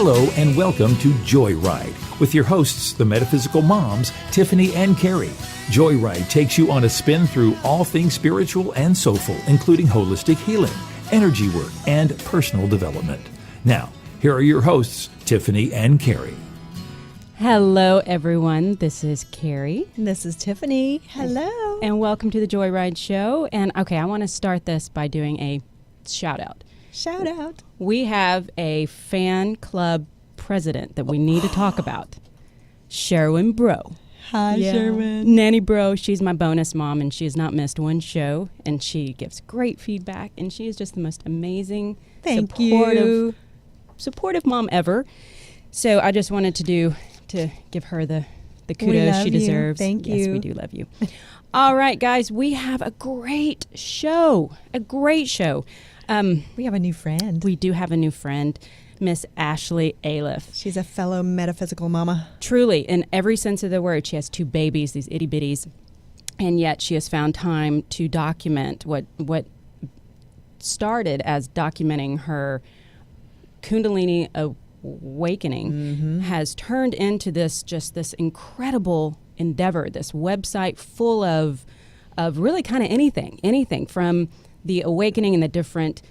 Hello and welcome to JoyRide with your hosts, the metaphysical moms, Tiffany and Carrie. JoyRide takes you on a spin through all things spiritual and soulful, including holistic healing, energy work, and personal development. Now, here are your hosts, Tiffany and Carrie. Hello, everyone. This is Carrie. And this is Tiffany. Hello. And welcome to the JoyRide Show. And okay, I want to start this by doing a shout out. Shout out. We have a fan club president that we need to talk about. Sherwin Bro. Hi, Sherwin. Nanny Bro. She's my bonus mom, and she has not missed one show. And she gives great feedback. And she is just the most amazing, supportive mom ever. So I just wanted to give her the kudos she deserves. Thank you. Yes, we do love you. All right, guys, we have a great show. We have a new friend. We do have a new friend, Miss Ashley Aliff. She's a fellow metaphysical mama. Truly, in every sense of the word, she has two babies, these itty bitties, and yet she has found time to document what started as documenting her Kundalini awakening has turned into this incredible endeavor, this website full of really kind of anything from the awakening and the different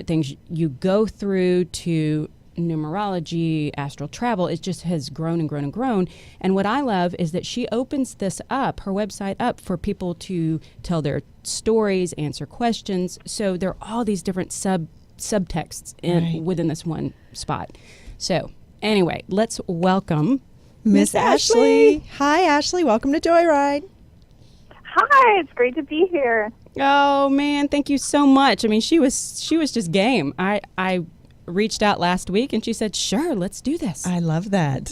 things you go through to numerology, astral travel. It just has grown and grown and grown. And what I love is that she opens this up, her website up, for people to tell their stories, answer questions. So there are all these different subtexts within this one spot. So anyway, let's welcome Miss Ashley. Hi, Ashley. Welcome to JoyRide. Hi, it's great to be here. Oh man, thank you so much. I mean, she was just game. I reached out last week and she said, "Sure, let's do this." I love that.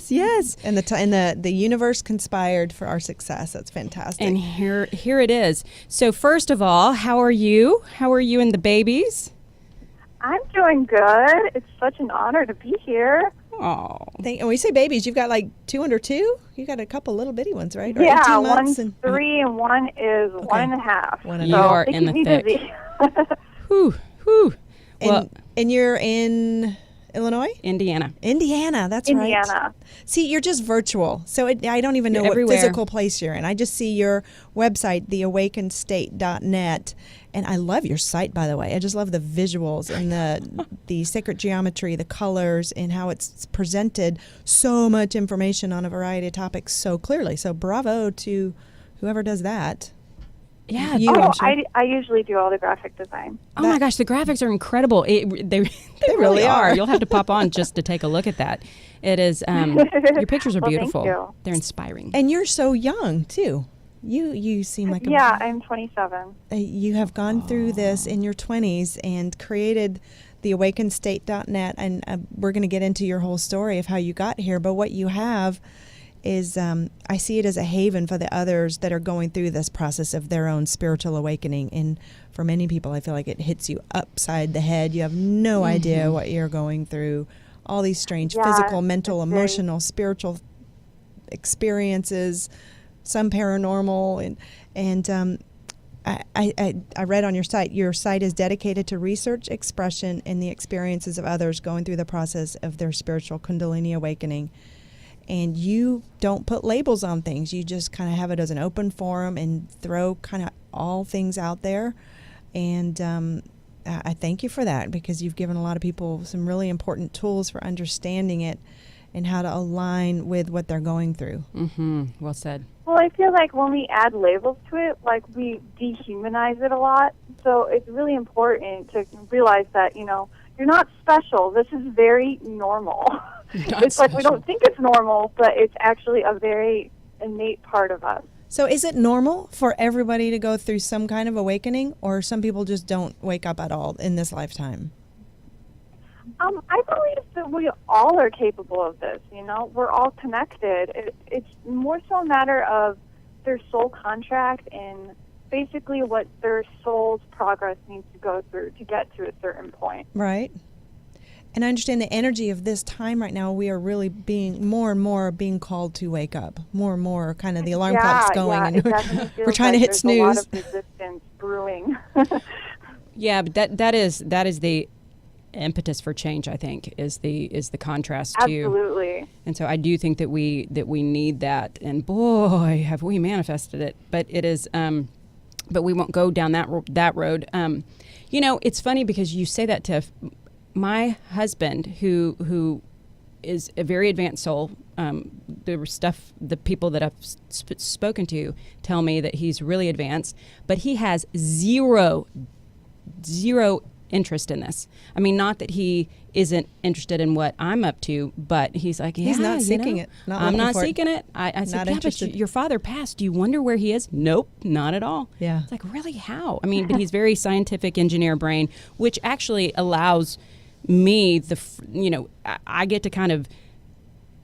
Yes. And the universe conspired for our success. That's fantastic. And here it is. So first of all, how are you? How are you and the babies? I'm doing good. It's such an honor to be here. Oh. And when you say babies, you've got like two under two? You got a couple little bitty ones, right? Or Yeah, 18 months one's 3 and one is 1.5. You are in the thick. Whew. And you're in Illinois? Indiana, that's Indiana. right. See, you're just virtual. So I don't even know what physical place you're in. I just see your website, theawakenedstate.net. And I love your site, by the way. I just love the visuals and the sacred geometry, the colors, and how it's presented so much information on a variety of topics so clearly. So bravo to whoever does that. Yeah. I usually do all the graphic design. Oh my gosh, the graphics are incredible. They really are. You'll have to pop on just to take a look at that. It is. Your pictures are beautiful. Thank you. They're inspiring. And you're so young too. You seem like I'm 27. You have gone through this in your 20s and created the awakenedstate.net, and we're going to get into your whole story of how you got here. But what you have is, I see it as a haven for the others that are going through this process of their own spiritual awakening. And for many people, I feel like it hits you upside the head. You have no idea what you're going through. All these strange physical, mental, emotional, spiritual experiences, some paranormal, and I read on your site is dedicated to research, expression, and the experiences of others going through the process of their spiritual Kundalini awakening. And you don't put labels on things. You just kind of have it as an open forum and throw kind of all things out there. And I thank you for that, because you've given a lot of people some really important tools for understanding it and how to align with what they're going through. Well said. Well, I feel like when we add labels to it, like, we dehumanize it a lot. So it's really important to realize that, you're not special. This is very normal. It's like we don't think it's normal, but it's actually a very innate part of us. So is it normal for everybody to go through some kind of awakening, or some people just don't wake up at all in this lifetime? I believe that we all are capable of this. We're all connected. It's more so a matter of their soul contract and basically what their soul's progress needs to go through to get to a certain point. Right. And I understand the energy of this time right now. We are really being more and more being called to wake up. More and more, kind of the alarm clock's going, and we're trying to hit snooze. There's a lot of resistance brewing. Yeah, but that is the impetus for change, I think, is the contrast to. Absolutely. And so I do think that we need that, and boy, have we manifested it. But it is, but we won't go down that road. It's funny because you say that, Tiff. My husband, who is a very advanced soul, the people that I've spoken to tell me that he's really advanced, but he has zero interest in this. I mean, not that he isn't interested in what I'm up to, but he's like, he's not seeking it. I'm not seeking it. I said, yeah, but your father passed. Do you wonder where he is? Nope, not at all. Yeah. It's like, really, how? I mean, but he's very scientific engineer brain, which actually allows me I get to kind of,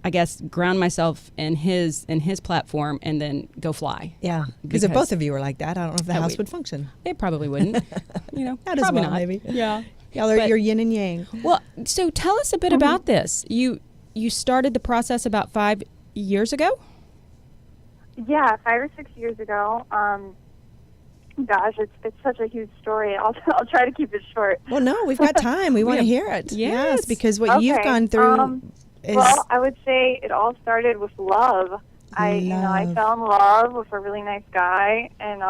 I guess, ground myself in his platform and then go fly. Yeah, because if both of you were like that, I don't know if the house would function. It probably wouldn't. Not as well, not. maybe. Yeah. Y'all are your yin and yang. Well, so tell us a bit about this. You started the process about 5 years ago? Yeah, 5 or 6 years ago. Gosh, it's such a huge story. I'll try to keep it short. Well, no, we've got time. We want to hear it. Yes, because what you've gone through is... Well, I would say it all started with love. I fell in love with a really nice guy, and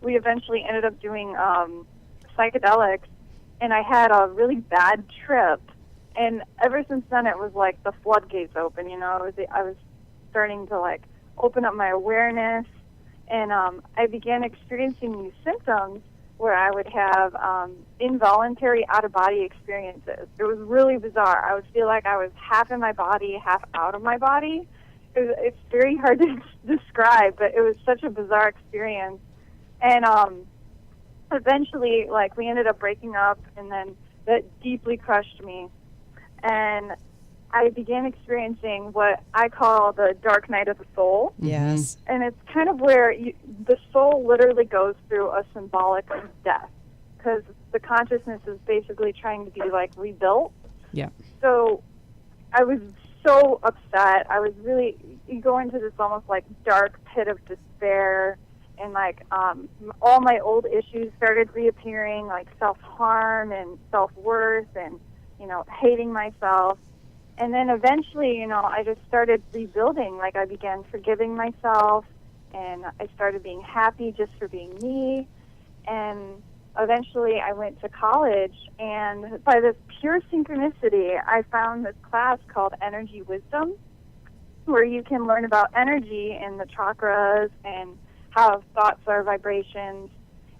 we eventually ended up doing psychedelics, and I had a really bad trip. And ever since then, it was like the floodgates open. I was starting to like open up my awareness. And I began experiencing these symptoms where I would have involuntary out-of-body experiences. It was really bizarre. I would feel like I was half in my body, half out of my body. It's very hard to describe, but it was such a bizarre experience. And eventually, we ended up breaking up, and then that deeply crushed me. And I began experiencing what I call the dark night of the soul. Yes. And it's kind of where the soul literally goes through a symbolic death, because the consciousness is basically trying to be, rebuilt. Yeah. So I was so upset. I was really, you go into this almost, dark pit of despair, and, all my old issues started reappearing, self-harm and self-worth and, hating myself. And then eventually, I just started rebuilding. I began forgiving myself, and I started being happy just for being me. And eventually I went to college, and by this pure synchronicity, I found this class called Energy Wisdom, where you can learn about energy and the chakras and how thoughts are vibrations.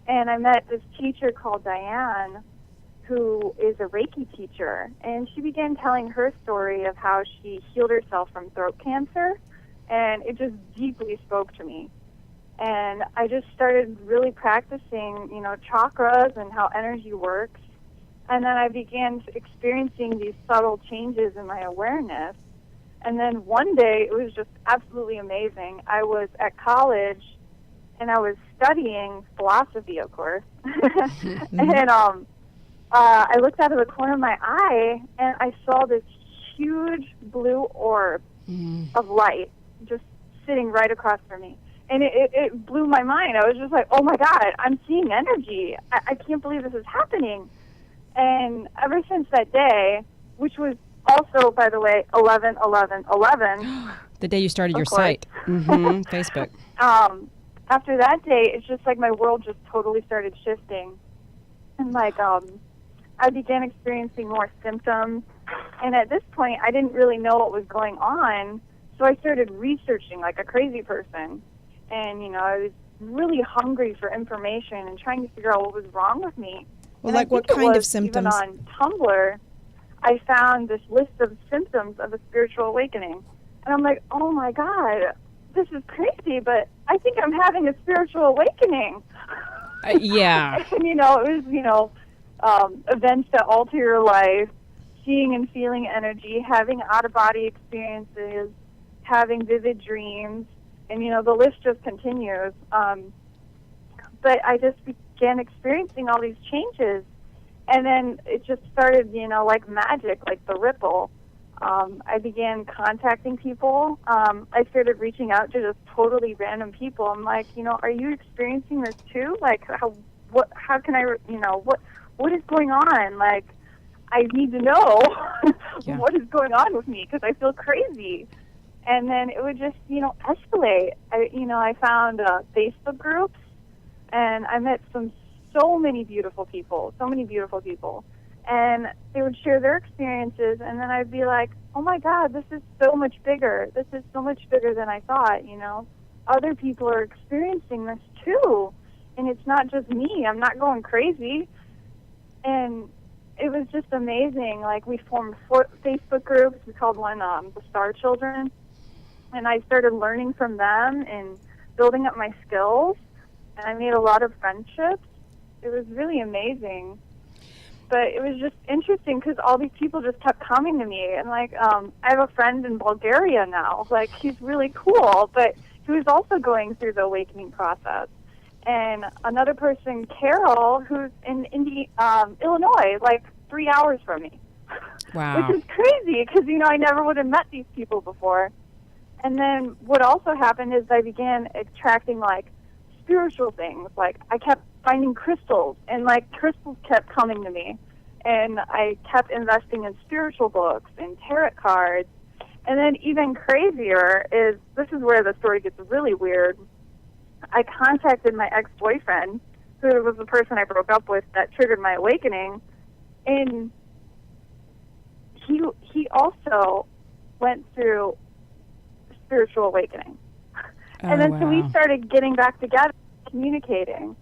And I met this teacher called Diane, who is a Reiki teacher, and she began telling her story of how she healed herself from throat cancer, and it just deeply spoke to me. And I just started really practicing, chakras and how energy works, and then I began experiencing these subtle changes in my awareness. And then one day, it was just absolutely amazing. I was at college, and I was studying philosophy, of course, and I looked out of the corner of my eye, and I saw this huge blue orb of light just sitting right across from me. And it blew my mind. I was just like, oh, my God, I'm seeing energy. I can't believe this is happening. And ever since that day, which was also, by the way, 11/11/11. The day you started your site. Facebook. After that day, it's just like my world just totally started shifting. And I began experiencing more symptoms, and at this point, I didn't really know what was going on, so I started researching like a crazy person, and, I was really hungry for information and trying to figure out what was wrong with me. Well, what kind of symptoms? Even on Tumblr, I found this list of symptoms of a spiritual awakening, and I'm like, oh my God, this is crazy, but I think I'm having a spiritual awakening. Yeah. And, it was, events that alter your life, seeing and feeling energy, having out-of-body experiences, having vivid dreams, and, the list just continues. But I just began experiencing all these changes, and then it just started, like magic, like the ripple. I began contacting people. I started reaching out to just totally random people. I'm like, are you experiencing this too? How can I, what is going on? I need to know Yeah. what is going on with me because I feel crazy. And then it would just, escalate. I found Facebook groups, and I met so many beautiful people. And they would share their experiences, and then I'd be like, oh my God, this is so much bigger. This is so much bigger than I thought, Other people are experiencing this too. And it's not just me. I'm not going crazy. And it was just amazing. Like, we formed Facebook groups. We called one the Star Children. And I started learning from them and building up my skills. And I made a lot of friendships. It was really amazing. But it was just interesting because all these people just kept coming to me. And, I have a friend in Bulgaria now. He's really cool. But he was also going through the awakening process. And another person, Carol, who's in Illinois, 3 hours from me. Wow. Which is crazy because, I never would have met these people before. And then what also happened is I began attracting, spiritual things. I kept finding crystals, and, crystals kept coming to me. And I kept investing in spiritual books and tarot cards. And then even crazier is, this is where the story gets really weird. I contacted my ex-boyfriend, who was the person I broke up with that triggered my awakening, and he also went through spiritual awakening. And then so we started getting back together, communicating.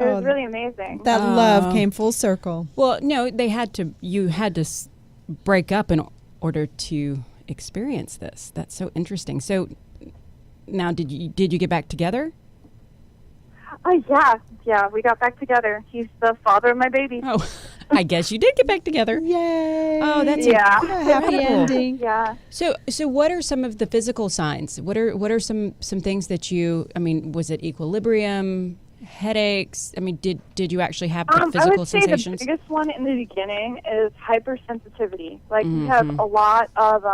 It was really amazing. That love came full circle. Well, no, you had to break up in order to experience this. That's so interesting. So now, did you get back together? Oh, yeah, we got back together. He's the father of my baby. Oh, I guess you did get back together. Yay! Oh, that's happy ending. Yeah. So what are some of the physical signs? What are some things that was it equilibrium, headaches? Did you actually have physical I would say sensations? the biggest one in the beginning is hypersensitivity. You have a lot of,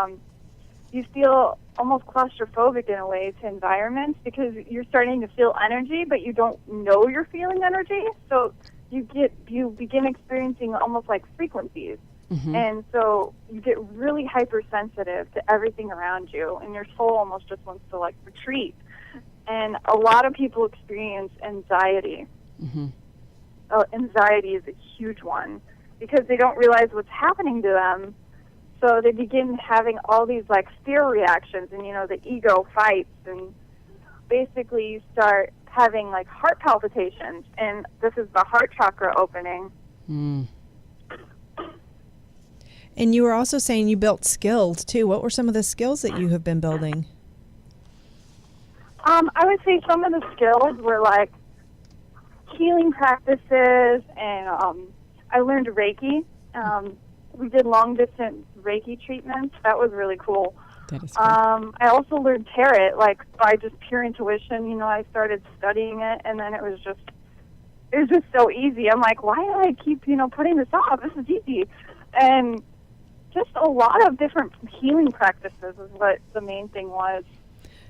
you feel almost claustrophobic in a way to environments because you're starting to feel energy, but you don't know you're feeling energy. So you begin experiencing almost like frequencies. And so you get really hypersensitive to everything around you, and your soul almost just wants to retreat. And a lot of people experience anxiety. Anxiety is a huge one because they don't realize what's happening to them. So they begin having all these fear reactions, and the ego fights, and basically you start having heart palpitations, and this is the heart chakra opening. And you were also saying you built skills too. What were some of the skills that you have been building? I would say some of the skills were healing practices, and I learned Reiki. We did long-distance Reiki treatments. That was really cool. That is cool. I also learned tarot, by just pure intuition. I started studying it, and then it was just so easy. I'm like, why do I keep, putting this off? This is easy. And just a lot of different healing practices is what the main thing was.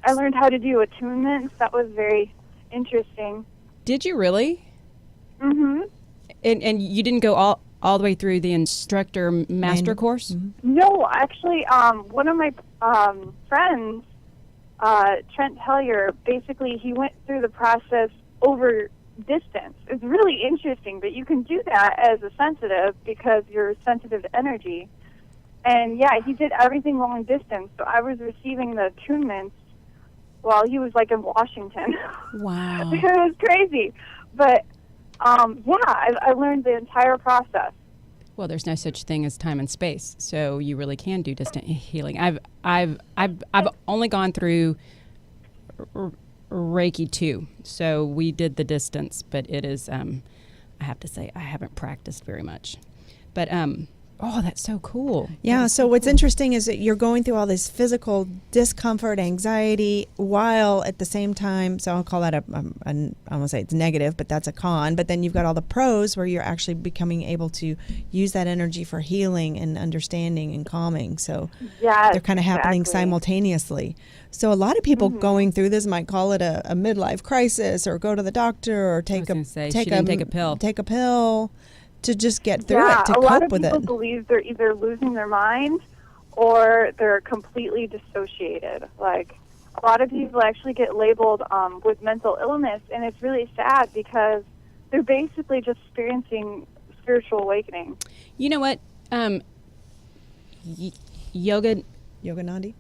I learned how to do attunements. That was very interesting. Did you really? Mm-hmm. And you didn't go all the way through the instructor master course? Mm-hmm. No, actually, one of my friends, Trent Hellier, basically he went through the process over distance. It's really interesting, but you can do that as a sensitive because you're sensitive to energy. And yeah, he did everything long distance. So I was receiving the attunements while he was in Washington. Wow. It was crazy. But I learned the entire process. Well, there's no such thing as time and space, so you really can do distant healing. I've only gone through Reiki 2, so we did the distance, but it is I have to say I haven't practiced very much. But oh, that's so cool. Yeah, so what's interesting is that you're going through all this physical discomfort, anxiety, while at the same time, so I'll call that I won't say it's negative, but that's a con. But then you've got all the pros where you're actually becoming able to use that energy for healing and understanding and calming. So they're kind of happening simultaneously. So a lot of people going through this might call it a midlife crisis or go to the doctor or take a pill to just get through it, to a lot cope of with people it. believe they're either losing their mind or they're completely dissociated. Like, a lot of people actually get labeled with mental illness, and it's really sad because they're basically just experiencing spiritual awakening. You know what? Yoganandi?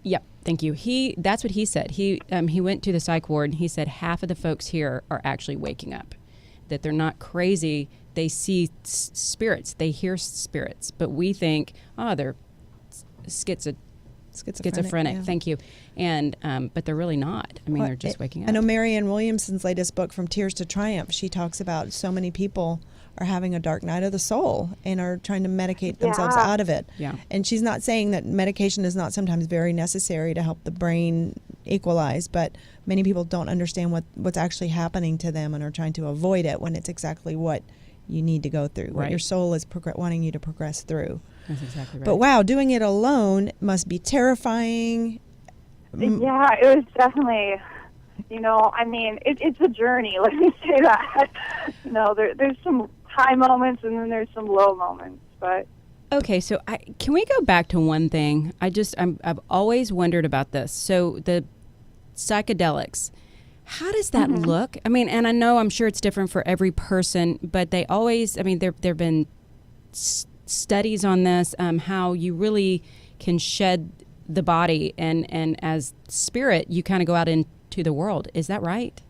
Yep, thank you. That's what he said. He went to the psych ward, and he said half of the folks here are actually waking up, that they're not crazy. They see spirits, they hear spirits, but we think, oh, they're schizophrenic. Yeah. Thank you. And but they're really not. I mean, they're just waking up. I know Marianne Williamson's latest book, From Tears to Triumph, she talks about so many people are having a dark night of the soul and are trying to medicate themselves out of it. Yeah. And she's not saying that medication is not sometimes very necessary to help the brain equalize, but many people don't understand what's actually happening to them and are trying to avoid it when it's exactly what you need to go through, what your soul is wanting you to progress through. That's exactly right. But wow, doing it alone must be terrifying. Yeah, it was definitely, I mean, it's a journey, let me say that. There's some high moments and then there's some low moments, but. Okay, so can we go back to one thing? I've always wondered about this. So the psychedelics, how does that look? I mean, and I'm sure it's different for every person, but they always, I mean, there've been studies on this, how you really can shed the body and as spirit, you kind of go out into the world. Is that right?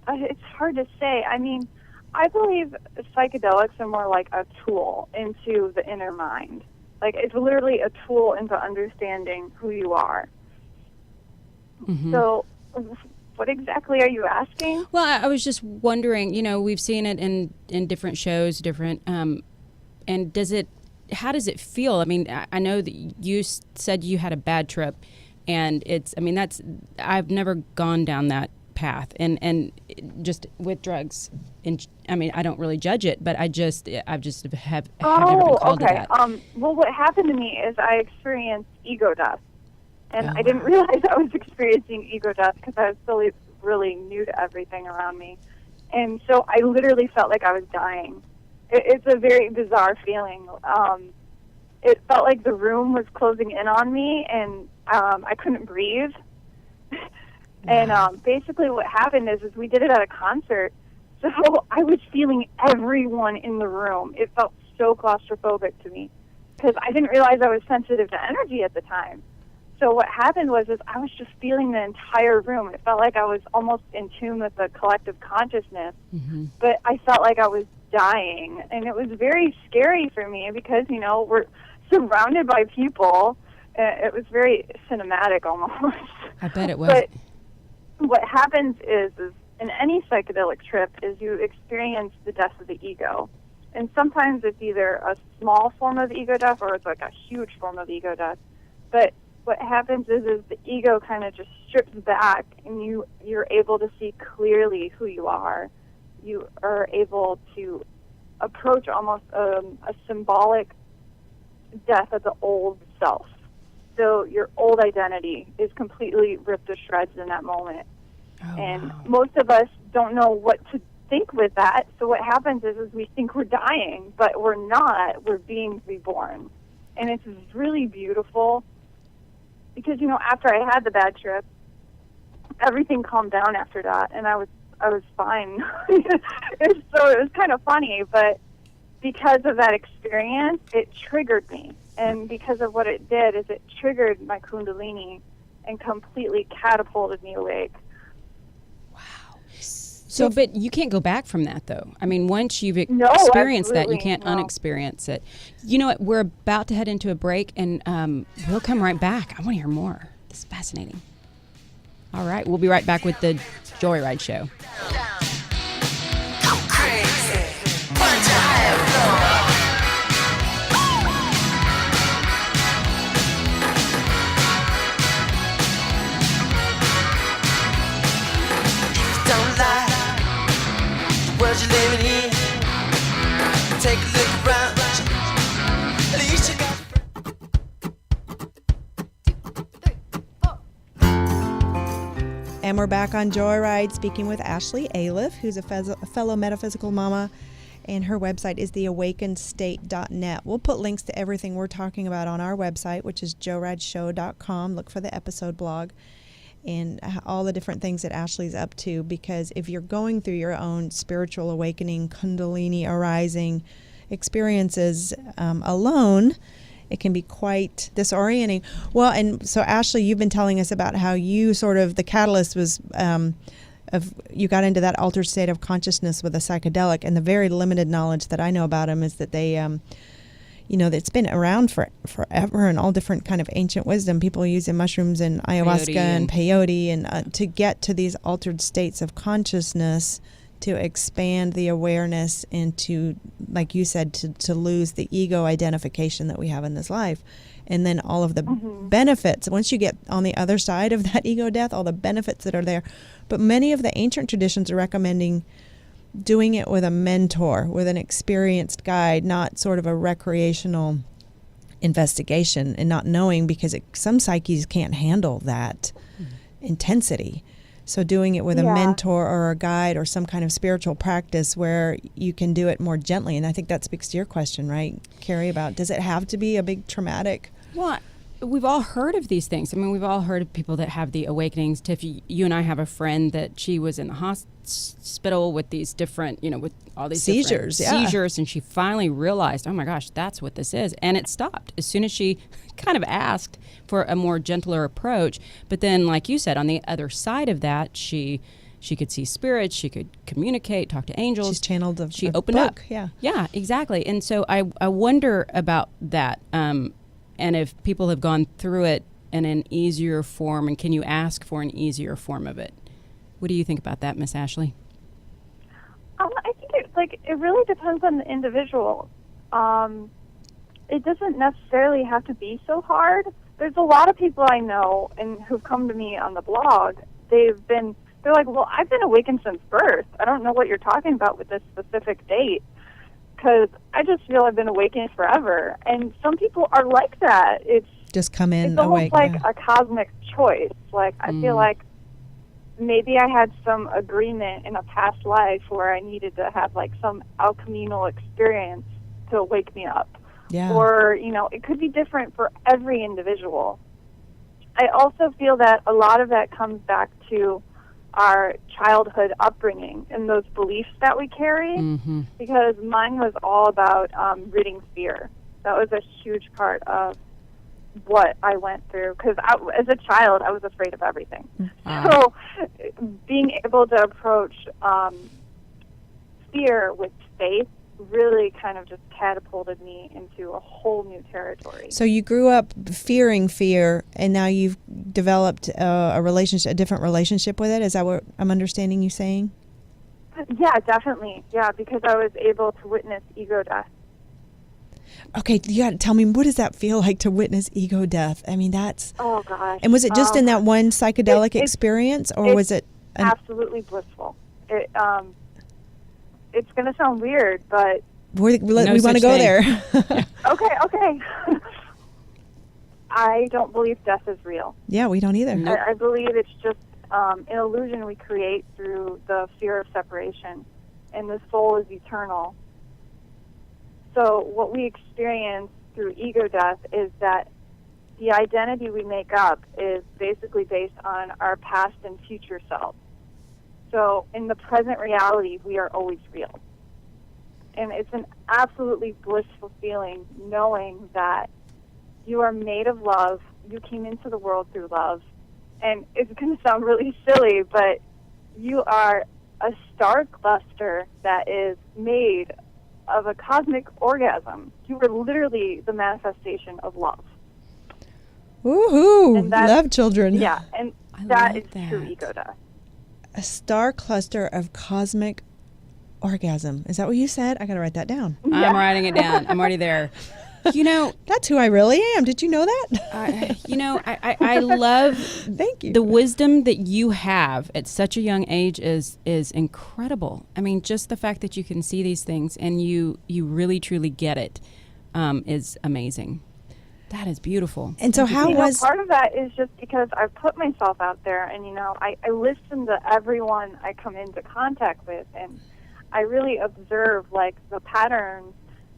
It's hard to say. I mean, I believe psychedelics are more like a tool into the inner mind. Like, it's literally a tool into understanding who you are. Mm-hmm. So, what exactly are you asking? Well, I was just wondering, we've seen it in different shows, and how does it feel? I mean, I know that you said you had a bad trip, and I've never gone down that path, and just with drugs, and I mean, I don't really judge it, but I've just have never been called to that. Well, what happened to me is I experienced ego death, and I didn't realize I was experiencing ego death because I was still really new to everything around me, and so I literally felt like I was dying. It's a very bizarre feeling. It felt like the room was closing in on me, and I couldn't breathe. And basically what happened is we did it at a concert, so I was feeling everyone in the room. It felt so claustrophobic to me because I didn't realize I was sensitive to energy at the time. So what happened was I was just feeling the entire room. It felt like I was almost in tune with the collective consciousness, but I felt like I was dying. And it was very scary for me because, we're surrounded by people. It was very cinematic almost. I bet it was. But what happens is in any psychedelic trip is you experience the death of the ego. And sometimes it's either a small form of ego death or it's like a huge form of ego death. But what happens is the ego kind of just strips back and you're able to see clearly who you are. You are able to approach almost a symbolic death of the old self. So your old identity is completely ripped to shreds in that moment. Most of us don't know what to think with that. So what happens is we think we're dying, but we're not. We're being reborn. And it's really beautiful because, after I had the bad trip, everything calmed down after that, and I was fine. It was kind of funny, but because of that experience, it triggered me. And because of what it did is it triggered my Kundalini and completely catapulted me awake. Wow. So, but you can't go back from that, though. I mean, once you've experienced that, you can't unexperience it. You know what? We're about to head into a break, and we'll come right back. I want to hear more. This is fascinating. All right. We'll be right back with the JoyRide Show. You're living in. Take a look around. At least you got. And we're back on JoyRide speaking with Ashley Aliff, who's a fellow metaphysical mama, and her website is theawakenedstate.net. We'll put links to everything we're talking about on our website, which is joyrideshow.com. Look for the episode blog and all the different things that Ashley's up to, because if you're going through your own spiritual awakening, Kundalini arising experiences alone, it can be quite disorienting. Well, and so Ashley, you've been telling us about how you sort of, the catalyst was you got into that altered state of consciousness with a psychedelic, and the very limited knowledge that I know about them is that they, it's been around forever, and all different kind of ancient wisdom. People using mushrooms and ayahuasca and peyote and to get to these altered states of consciousness, to expand the awareness and to, like you said, to lose the ego identification that we have in this life. And then all of the benefits, once you get on the other side of that ego death, all the benefits that are there. But many of the ancient traditions are recommending doing it with a mentor, with an experienced guide, not sort of a recreational investigation, and not knowing, because some psyches can't handle that intensity. So doing it with a mentor or a guide or some kind of spiritual practice where you can do it more gently. And I think that speaks to your question, right, Carrie, about does it have to be a big traumatic? Well, we've all heard of these things. I mean, we've all heard of people that have the awakenings. Tiff, you and I have a friend that she was in the hospital with these different, with all these seizures, seizures, and she finally realized, oh my gosh, that's what this is. And it stopped as soon as she kind of asked for a more gentler approach. But then, like you said, on the other side of that, she could see spirits, she could communicate, talk to angels. She's channeled she opened up. Yeah, exactly. And so I wonder about that. And if people have gone through it in an easier form, and can you ask for an easier form of it? What do you think about that, Miss Ashley? I think it really depends on the individual. It doesn't necessarily have to be so hard. There's a lot of people I know and who've come to me on the blog. They're like, well, I've been awakened since birth. I don't know what you're talking about with this specific date, because I just feel I've been awakened forever. And some people are like that. It's just come in it's almost awake, like a cosmic choice. Like, I feel like maybe I had some agreement in a past life where I needed to have like some alcheminal experience to wake me up. Yeah. Or, it could be different for every individual. I also feel that a lot of that comes back to our childhood upbringing and those beliefs that we carry, because mine was all about ridding fear. That was a huge part of what I went through, because as a child, I was afraid of everything. So being able to approach fear with faith really kind of just catapulted me into a whole new territory. So you grew up fearing fear, and now you've developed a different relationship with it. Is that what I'm understanding you saying? Yeah, definitely. Yeah, because I was able to witness ego death. Okay, you got to tell me, what does that feel like to witness ego death? I mean, that's... Oh, gosh. And was it just in that one psychedelic experience, or was it... absolutely blissful. It's going to sound weird, but... we want to go there. Okay. I don't believe death is real. Yeah, we don't either. Nope. I believe it's just an illusion we create through the fear of separation, and the soul is eternal. So what we experience through ego death is that the identity we make up is basically based on our past and future selves. So in the present reality, we are always real. And it's an absolutely blissful feeling knowing that you are made of love, you came into the world through love, and it's going to sound really silly, but you are a star cluster that is made of a cosmic orgasm. You are literally the manifestation of love. Woohoo! Love children. Yeah, and that is true ego death. A star cluster of cosmic orgasm. Is that what you said? I got to write that down. Yeah. I'm writing it down. I'm already there. That's who I really am. Did you know that? I love Thank you. The wisdom that you have at such a young age is incredible. I mean, just the fact that you can see these things and you really truly get it is amazing. That is beautiful. And so how was... part of that is just because I put myself out there, and, I listen to everyone I come into contact with, and I really observe, like, the patterns.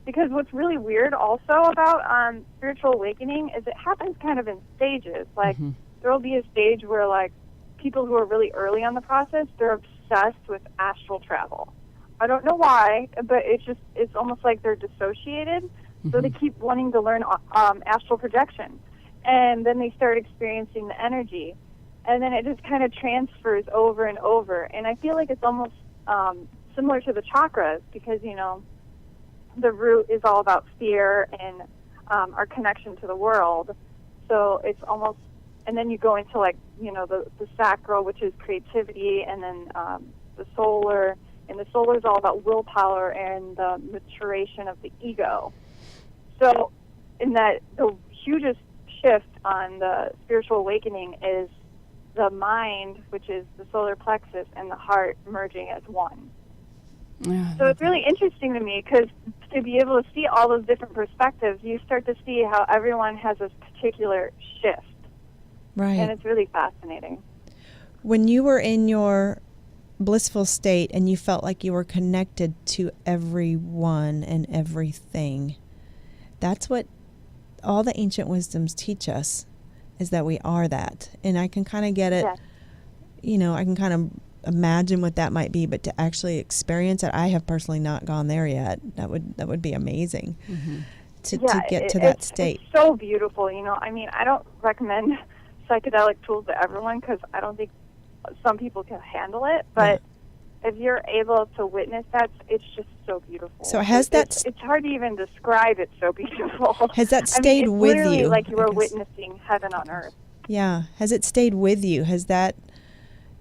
Because what's really weird also about spiritual awakening is it happens kind of in stages. Like, there will be a stage where, like, people who are really early on the process, they're obsessed with astral travel. I don't know why, but it's almost like they're dissociated. So they keep wanting to learn astral projection. And then they start experiencing the energy. And then it just kind of transfers over and over. And I feel like it's almost similar to the chakras because, the root is all about fear and our connection to the world. So it's almost, and then you go into like, the sacral, which is creativity, and then the solar. And the solar is all about willpower and the maturation of the ego. So, in that, the hugest shift on the spiritual awakening is the mind, which is the solar plexus, and the heart merging as one. Yeah, so it's really interesting to me because to be able to see all those different perspectives, you start to see how everyone has this particular shift. Right. And it's really fascinating. When you were in your blissful state and you felt like you were connected to everyone and everything, that's what all the ancient wisdoms teach us, is that we are that. And I can kind of get it, I can kind of imagine what that might be, but to actually experience it, I have personally not gone there yet. That would be amazing to get to that state. It's so beautiful, I don't recommend psychedelic tools to everyone because I don't think some people can handle it, but if you're able to witness that, it's just so beautiful. So has it's hard to even describe. It's so beautiful. Has that stayed with you? It's literally like you were witnessing heaven on earth. Yeah. Has it stayed with you? Has that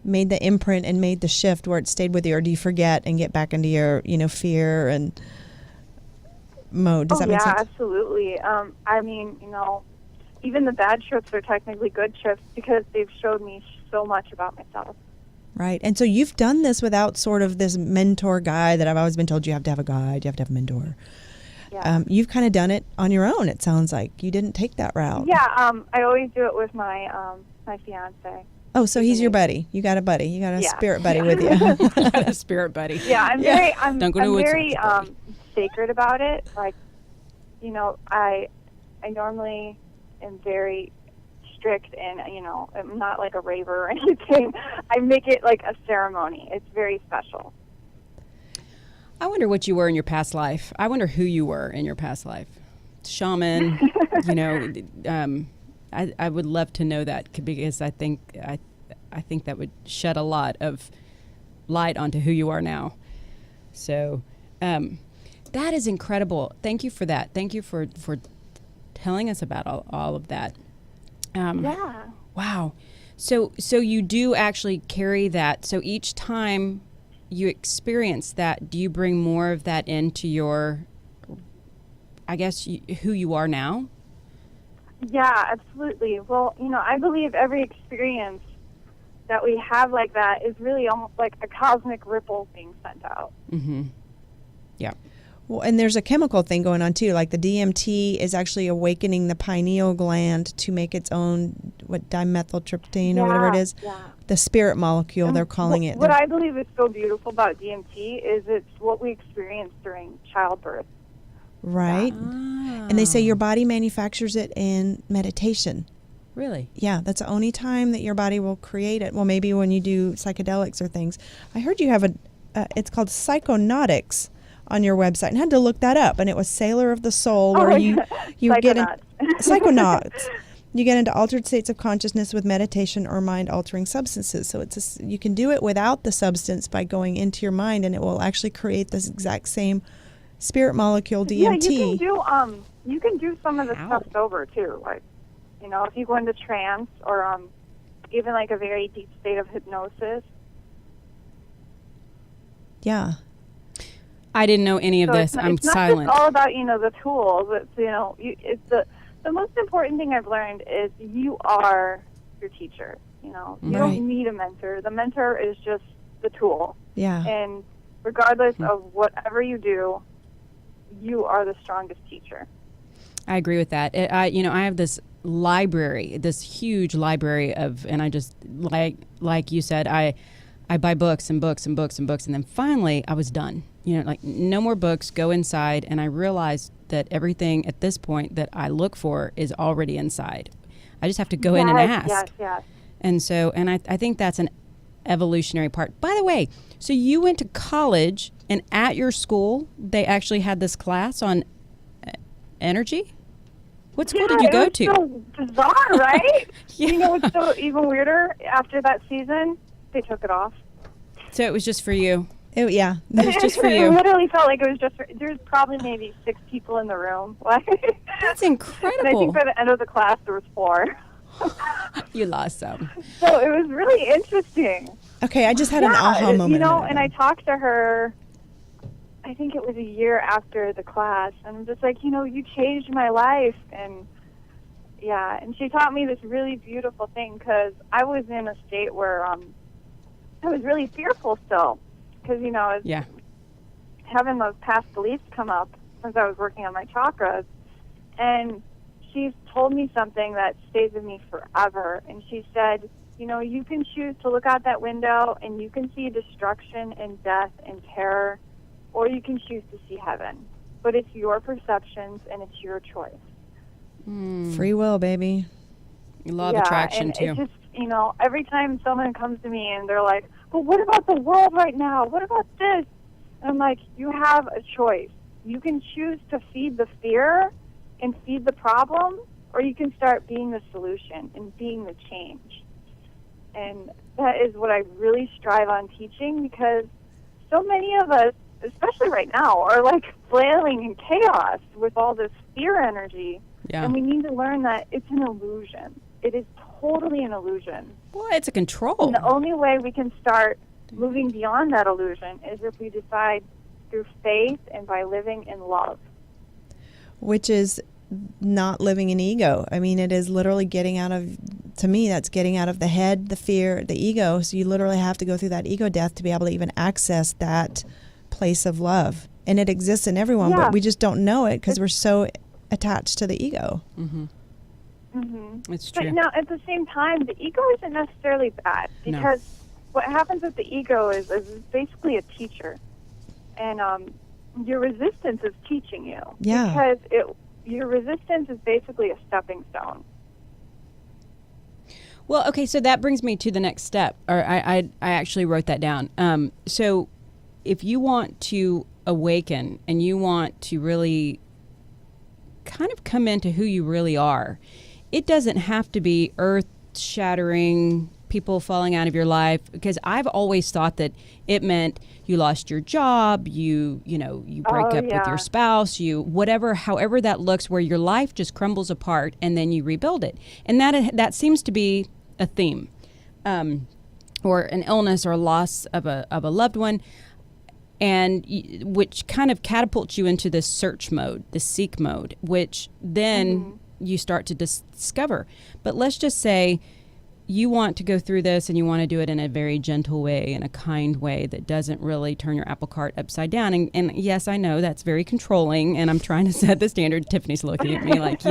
made the imprint and made the shift where it stayed with you, or do you forget and get back into your, fear and mode? Does that make sense? Yeah, absolutely. Even the bad trips are technically good trips because they've showed me so much about myself. Right. And so you've done this without sort of this mentor guide that I've always been told you have to have a guide, you have to have a mentor. Yeah. You've kind of done it on your own, it sounds like. You didn't take that route. Yeah, I always do it with my my fiance. Oh, so he's your buddy. You got a buddy. You got a spirit buddy with you. Got a spirit buddy. Yeah, I'm very sacred about it. Like, I normally am very strict and, I'm not like a raver or anything. I make it like a ceremony. It's very special. I wonder what you were in your past life. I wonder who you were in your past life. Shaman, I would love to know that because I think that would shed a lot of light onto who you are now. So that is incredible. Thank you for that. Thank you for telling us about all of that. Yeah. Wow. So you do actually carry that. So each time you experience that, do you bring more of that into your, I guess, who you are now? Yeah, absolutely. Well, I believe every experience that we have like that is really almost like a cosmic ripple being sent out. Mm-hmm. Yeah. Well, and there's a chemical thing going on too. Like the DMT is actually awakening the pineal gland to make its own dimethyltryptamine or whatever it is. Yeah. The spirit molecule, they're calling it. What I believe is so beautiful about DMT is it's what we experience during childbirth. Right. Ah. And they say your body manufactures it in meditation. Really? Yeah, that's the only time that your body will create it. Well, maybe when you do psychedelics or things. I heard you have it's called psychonautics on your website, and I had to look that up, and it was Sailor of the Soul, where you get in psychonauts. You get into altered states of consciousness with meditation or mind-altering substances. So you can do it without the substance by going into your mind, and it will actually create this exact same spirit molecule, DMT. Yeah, you can do some of the stuff sober too. Like, if you go into trance or even like a very deep state of hypnosis. Yeah. I didn't know any of this. I'm silent. It's not just all about, the tools. It's, the most important thing I've learned is you are your teacher. You don't need a mentor. The mentor is just the tool. Yeah. And regardless of whatever you do, you are the strongest teacher. I agree with that. I have this library, this huge library of, and I just, like you said, I buy books and books and books and books. And then finally I was done, like no more books, go inside. And I realized that everything at this point that I look for is already inside. I just have to go in and ask. Yes. And so, and I think that's an evolutionary part. By the way, so you went to college, and at your school, they actually had this class on energy? What school did you go to? So bizarre, right? Yeah. You know what's so even weirder? After that season, they took it off. So it was just for you. Yeah. It was just for you. It literally felt like it was just for, there's probably maybe 6 people in the room. That's And I incredible. think by the end of the class, there was 4. You lost some. So it was really interesting. Okay, I just had an aha moment. And I talked to her, I think it was a year after the class, and I'm just like, you changed my life. And yeah, and she taught me this really beautiful thing, because I was in a state where I was really fearful still, because, I was having those past beliefs come up since I was working on my chakras. And she's told me something that stays with me forever. And she said, you can choose to look out that window and you can see destruction and death and terror, or you can choose to see heaven. But it's your perceptions and it's your choice. Free will, baby. Law of attraction, and too. It's just, every time someone comes to me and they're like, but what about the world right now? What about this? And I'm like, you have a choice. You can choose to feed the fear and feed the problem, or you can start being the solution and being the change. And that is what I really strive on teaching, because so many of us, especially right now, are like flailing in chaos with all this fear energy. Yeah. And we need to learn that it's an illusion. It is totally an illusion. Well, it's a control. And the only way we can start moving beyond that illusion is if we decide through faith and by living in love. Which is not living in ego. I mean, it is literally getting out of, to me, that's getting out of the head, the fear, the ego. So you literally have to go through that ego death to be able to even access that place of love. And it exists in everyone, but we just don't know it because we're so attached to the ego. It's true. But now, at the same time, the ego isn't necessarily bad, because what happens with the ego is it's basically a teacher. And your resistance is teaching you. Yeah. Because your resistance is basically a stepping stone. Well, okay, so that brings me to the next step. Or I actually wrote that down. So if you want to awaken and you want to really kind of come into who you really are, it doesn't have to be earth-shattering, people falling out of your life, because I've always thought that it meant you lost your job, you break up with your spouse, however that looks, where your life just crumbles apart and then you rebuild it. And that seems to be a theme, or an illness or a loss of a loved one, and which kind of catapults you into this search mode, the seek mode, which then you start to discover. But let's just say you want to go through this and you want to do it in a very gentle way, in a kind way that doesn't really turn your apple cart upside down. And yes, I know that's very controlling, and I'm trying to set the standard. Tiffany's looking at me like,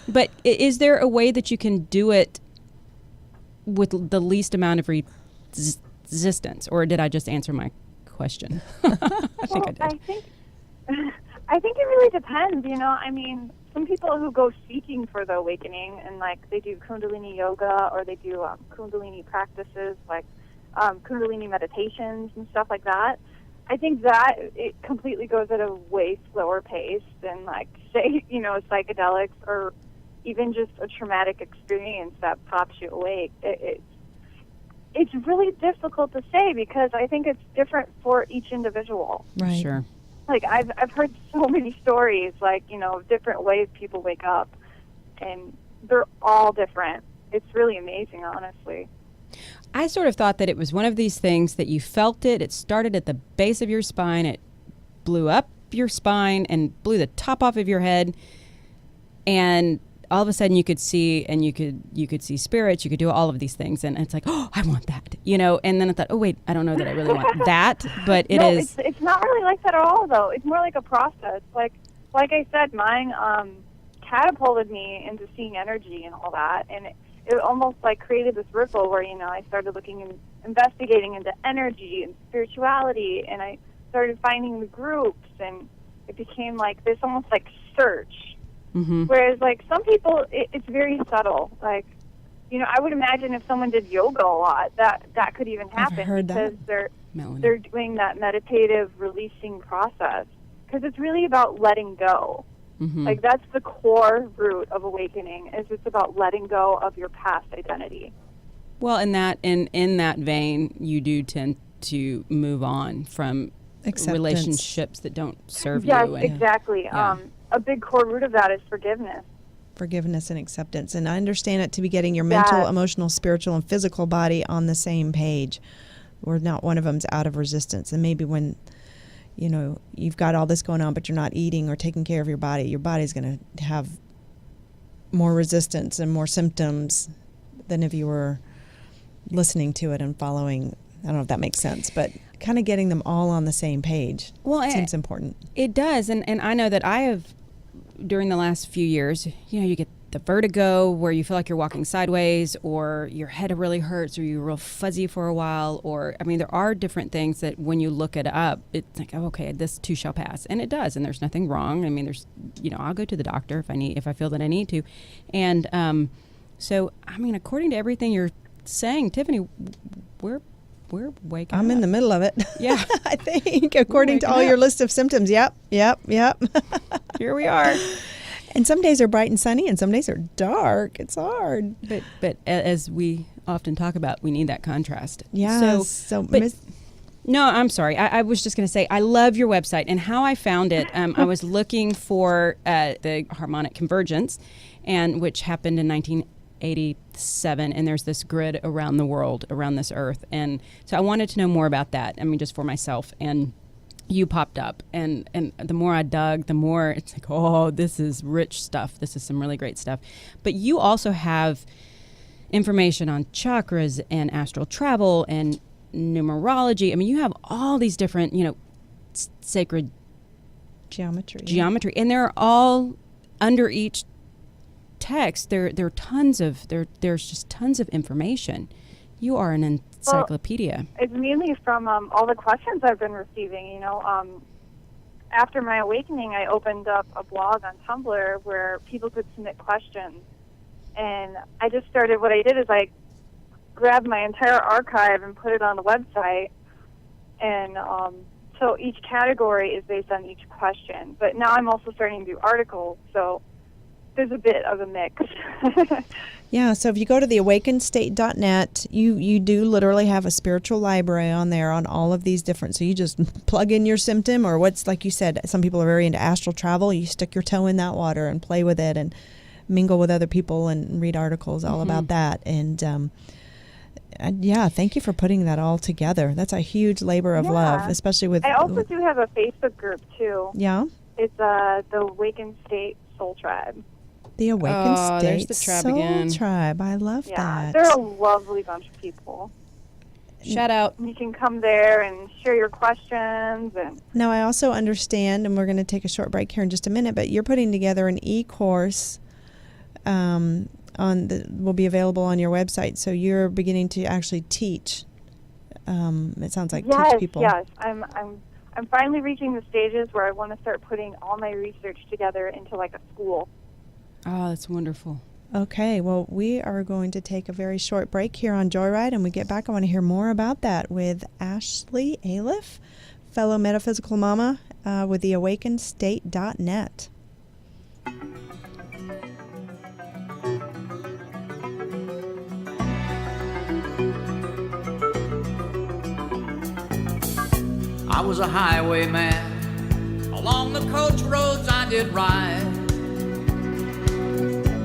But is there a way that you can do it with the least amount of resistance? Or did I just answer my question? I think I did. I think it really depends, I mean, some people who go seeking for the awakening and they do Kundalini yoga, or they do Kundalini practices like Kundalini meditations and stuff like that. I think that it completely goes at a way slower pace than say, psychedelics, or even just a traumatic experience that pops you awake. It's really difficult to say, because I think it's different for each individual. Right. Sure. I've heard so many stories, different ways people wake up, and they're all different. It's really amazing, honestly. I sort of thought that it was one of these things that you felt it started at the base of your spine, it blew up your spine and blew the top off of your head, and all of a sudden you could see, and you could see spirits, you could do all of these things, and it's like, oh, I want that, and then I thought, oh wait, I don't know that I really want that, but it's not really like that at all, though. It's more like a process. What like I said, mine catapulted me into seeing energy and all that, and it almost like created this ripple where, you know, I started looking and investigating into energy and spirituality, and I started finding the groups, and it became like this almost like search. Mm-hmm. Whereas like some people, it's very subtle. Like, you know, I would imagine if someone did yoga a lot, that could even happen because they're doing that meditative releasing process. Because it's really about letting go. Mm-hmm. Like, that's the core root of awakening, is it's about letting go of your past identity. Well, in that vein, you do tend to move on from relationships that don't serve you. Yes, exactly. Yeah. A big core root of that is forgiveness. Forgiveness and acceptance. And I understand it to be getting your mental, emotional, spiritual, and physical body on the same page, where not one of them's out of resistance. And maybe when, you know, you've got all this going on, but you're not eating or taking care of your body's going to have more resistance and more symptoms than if you were listening to it and following. I don't know if that makes sense, but kind of getting them all on the same page seems important. It does. And I know that I have, during the last few years, you know, you get the vertigo where you feel like you're walking sideways, or your head really hurts, or you're real fuzzy for a while, or, I mean, there are different things that when you look it up, it's like, oh, okay, this too shall pass. And it does, and there's nothing wrong. I mean, there's, you know, I'll go to the doctor if I feel that I need to. And so, I mean, according to everything you're saying, Tiffany, we're waking up. I'm in the middle of it. Yeah. I think, according to all your list of symptoms. Yep. Here we are. And some days are bright and sunny, and some days are dark. It's hard. But as we often talk about, we need that contrast. Yeah. No, I'm sorry. I was just going to say, I love your website, and how I found it. I was looking for the harmonic convergence, and which happened in 1987, and there's this grid around the world, around this earth. And so I wanted to know more about that. I mean, just for myself. And you popped up, and the more I dug, the more it's like, oh, this is rich stuff. This is some really great stuff. But you also have information on chakras and astral travel and numerology. I mean, you have all these different, you know, sacred geometry, and they're all under each text. There's just tons of information. You are an encyclopedia. Well, it's mainly from all the questions I've been receiving. You know, after my awakening, I opened up a blog on Tumblr where people could submit questions, and I just started. What I did is I grabbed my entire archive and put it on the website, and so each category is based on each question. But now I'm also starting to do articles, so there's a bit of a mix. Yeah, so if you go to theawakenedstate.net, you do literally have a spiritual library on there on all of these different, so you just plug in your symptom, or what's, like you said, some people are very into astral travel. You stick your toe in that water and play with it and mingle with other people and read articles all about that. And yeah, thank you for putting that all together. That's a huge labor of love, especially with... I also do have a Facebook group, too. Yeah? It's the Awakened State Soul Tribe. The Awakened State there's the tribe Soul again. Tribe. I love that. They're a lovely bunch of people. Shout out. You can come there and share your questions. And Now, I also understand, and we're going to take a short break here in just a minute, but you're putting together an e-course will be available on your website. So you're beginning to actually teach. It sounds like teach people. Yes, I'm finally reaching the stages where I want to start putting all my research together into like a school. Oh, that's wonderful. Okay, well, we are going to take a very short break here on JoyRide, and we get back, I want to hear more about that with Ashley Aliff, fellow metaphysical mama with theawakenedstate.net. I was a highwayman. Along the coach roads I did ride,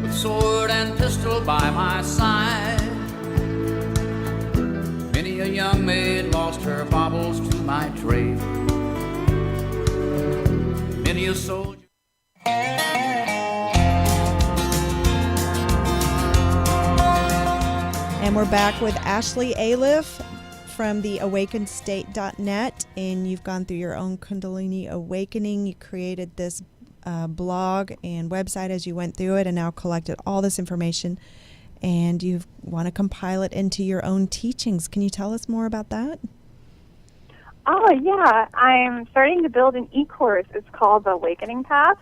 with sword and pistol by my side. Many a young maid lost her baubles to my trade. Many a soldier. And we're back with Ashley Aliff from theawakenedstate.net, and you've gone through your own Kundalini awakening. You created this blog and website as you went through it and now collected all this information, and you want to compile it into your own teachings. Can you tell us more about that? Oh, yeah. I'm starting to build an e-course. It's called The Awakening Path.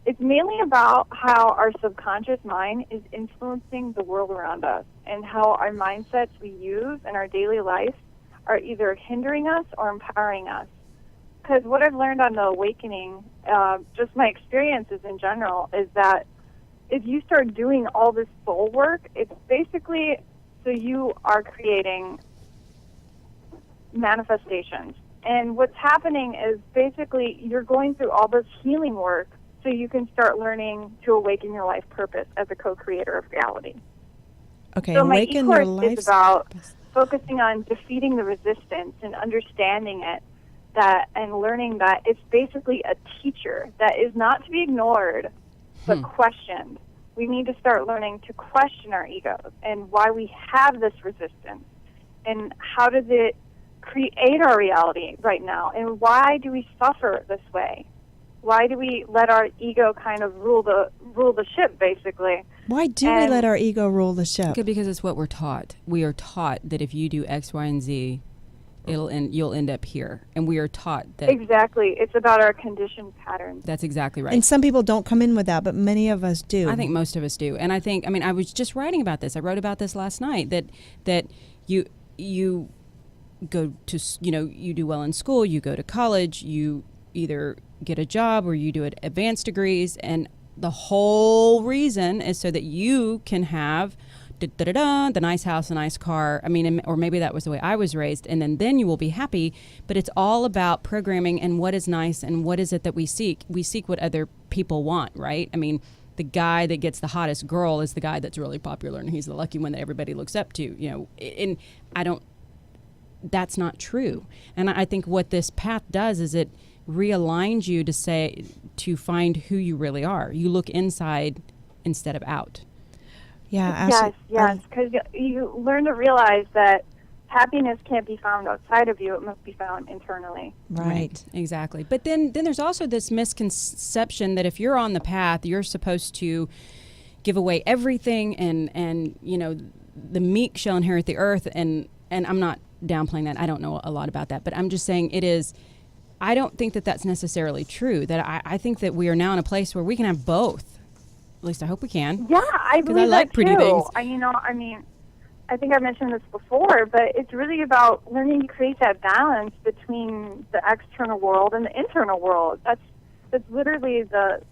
It's mainly about how our subconscious mind is influencing the world around us and how our mindsets we use in our daily life are either hindering us or empowering us. Because what I've learned on The Awakening, just my experiences in general, is that if you start doing all this soul work, it's basically so you are creating manifestations. And what's happening is basically you're going through all this healing work so you can start learning to awaken your life purpose as a co-creator of reality. Okay, So my awaken your e-course life. is about focusing on defeating the resistance and understanding it, that and learning that it's basically a teacher that is not to be ignored but questioned. We need to start learning to question our egos and why we have this resistance and how does it create our reality right now, and why do we suffer this way? Why do we let our ego kind of rule the ship, basically? Why do we let our ego rule the ship? Because it's what we're taught. We are taught that if you do X, Y, and Z, you'll end up here. And we are taught that. Exactly. It's about our conditioned patterns. That's exactly right. And some people don't come in with that, but many of us do. I think most of us do. And I think, I was just writing about this. I wrote about this last night, that you go to, you do well in school, you go to college, you either get a job or you do advanced degrees, and the whole reason is so that you can have the nice house, the nice car. Or maybe that was the way I was raised, and then you will be happy. But it's all about programming and what is nice and what is it that we seek. We seek what other people want, right? The guy that gets the hottest girl is the guy that's really popular, and he's the lucky one that everybody looks up to, and that's not true. And I think what this path does is it realigns you to find who you really are. You look inside instead of out. Yeah. Yes, because you learn to realize that happiness can't be found outside of you. It must be found internally. Right. Exactly. But then there's also this misconception that if you're on the path, you're supposed to give away everything and the meek shall inherit the earth. And I'm not downplaying that. I don't know a lot about that, but I'm just saying I don't think that that's necessarily true. That I think that we are now in a place where we can have both. At least I hope we can. Yeah, I believe I like that pretty too. things. I think I mentioned this before, but it's really about learning to create that balance between the external world and the internal world. That's literally the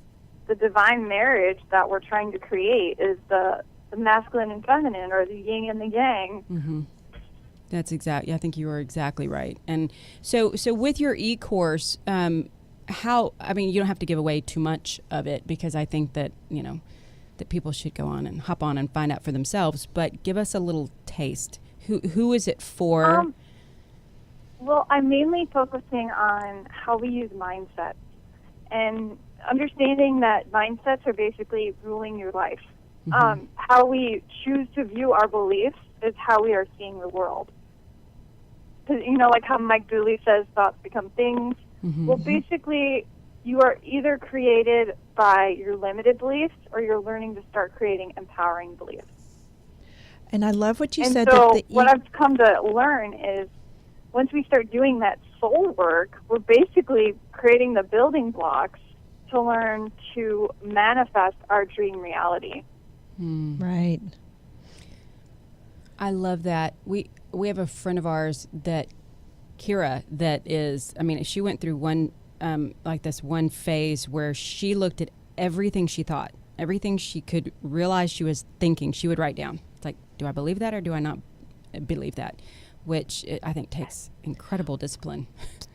divine marriage that we're trying to create, is the masculine and feminine, or the yin and the yang. Mm-hmm. That's exactly. I think you are exactly right. And so with your e-course, you don't have to give away too much of it, because I think that that people should go on and hop on and find out for themselves. But give us a little taste. Who is it for? Well, I'm mainly focusing on how we use mindsets and understanding that mindsets are basically ruling your life. Mm-hmm. How we choose to view our beliefs is how we are seeing the world. Because, like how Mike Dooley says, thoughts become things. Mm-hmm. Well, basically, you are either created by your limited beliefs, or you're learning to start creating empowering beliefs. And I love what you and said. So what I've come to learn is once we start doing that soul work, we're basically creating the building blocks to learn to manifest our dream reality. Right. I love that. We have a friend of ours Kira, that is, she went through one phase where she looked at everything she thought, everything she could realize she was thinking, she would write down. It's like, do I believe that or do I not believe that? Which I think takes incredible discipline.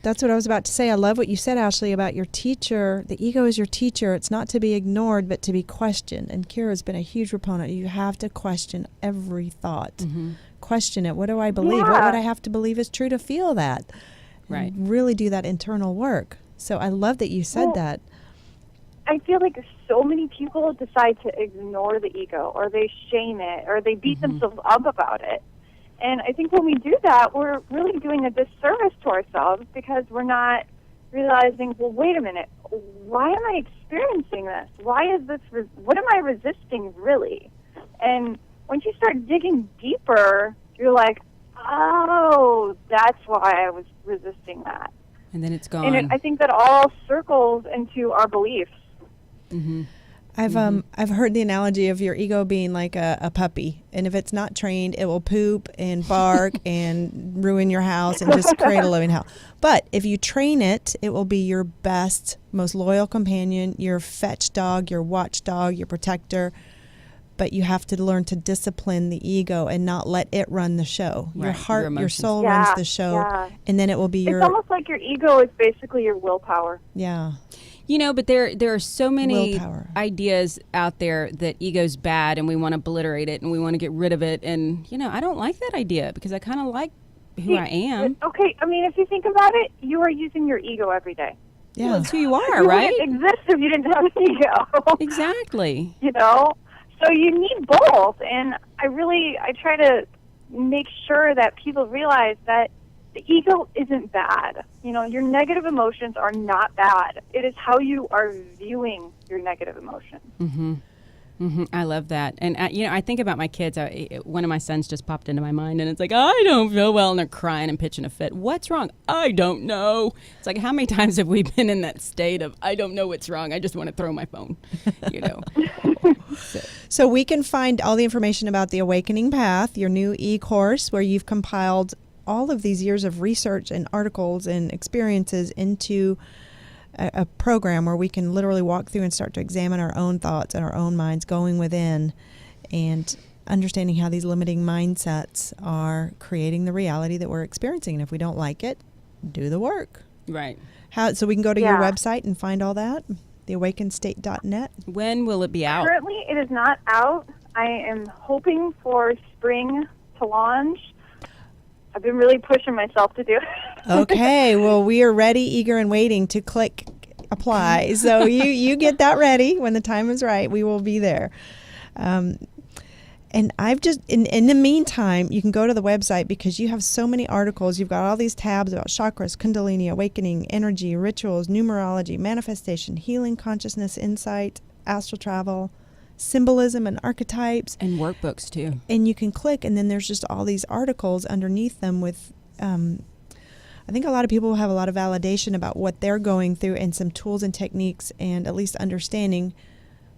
That's what I was about to say. I love what you said, Ashley, about your teacher. The ego is your teacher. It's not to be ignored, but to be questioned. And Kira's been a huge proponent. You have to question every thought. Mm-hmm. Question it. What do I believe? Yeah. What would I have to believe is true to feel that? Right. And really do that internal work. So I love that you said that. I feel like so many people decide to ignore the ego, or they shame it, or they beat themselves up about it. And I think when we do that, we're really doing a disservice to ourselves, because we're not realizing, well, wait a minute, why am I experiencing this? Why is this, what am I resisting really? And once you start digging deeper, you're like, oh, that's why I was resisting that. And then it's gone. And I think that all circles into our beliefs. Mm-hmm. I've heard the analogy of your ego being like a puppy, and if it's not trained, it will poop and bark and ruin your house and just create a living hell. But if you train it, it will be your best, most loyal companion, your fetch dog, your watchdog, your protector. But you have to learn to discipline the ego and not let it run the show. Your heart, your soul runs the show, and then it will be your... It's almost like your ego is basically your willpower. Yeah. You know, but there are so many ideas out there that ego's bad and we want to obliterate it and we want to get rid of it. And, you know, I don't like that idea because I kind of like who I am. Okay, I mean, if you think about it, you are using your ego every day. Yeah. Well, that's who you are, right? You wouldn't exist if you didn't have an ego. Exactly. You know? So you need both. And I try to make sure that people realize that the ego isn't bad. You know, your negative emotions are not bad. It is how you are viewing your negative emotions. Mm-hmm. Mm-hmm. I love that. And, you know, I think about my kids. One of my sons just popped into my mind, and it's like, I don't feel well, and they're crying and pitching a fit. What's wrong? I don't know. It's like, how many times have we been in that state of, I don't know what's wrong. I just want to throw my phone, you know. So we can find all the information about the Awakening Path, your new e-course, where you've compiled all of these years of research and articles and experiences into a program where we can literally walk through and start to examine our own thoughts and our own minds, going within and understanding how these limiting mindsets are creating the reality that we're experiencing. And if we don't like it, do the work. Right. So we can go to your website and find all that, theawakenstate.net. When will it be out? Currently, it is not out. I am hoping for spring to launch. I've been really pushing myself to do it. Okay, well, we are ready, eager, and waiting to click apply. So you get that ready when the time is right. We will be there. And I've just, in the meantime, you can go to the website because you have so many articles. You've got all these tabs about chakras, Kundalini, awakening, energy, rituals, numerology, manifestation, healing, consciousness, insight, astral travel, symbolism and archetypes. And workbooks too. And you can click, and then there's just all these articles underneath them with, I think a lot of people have a lot of validation about what they're going through and some tools and techniques and at least understanding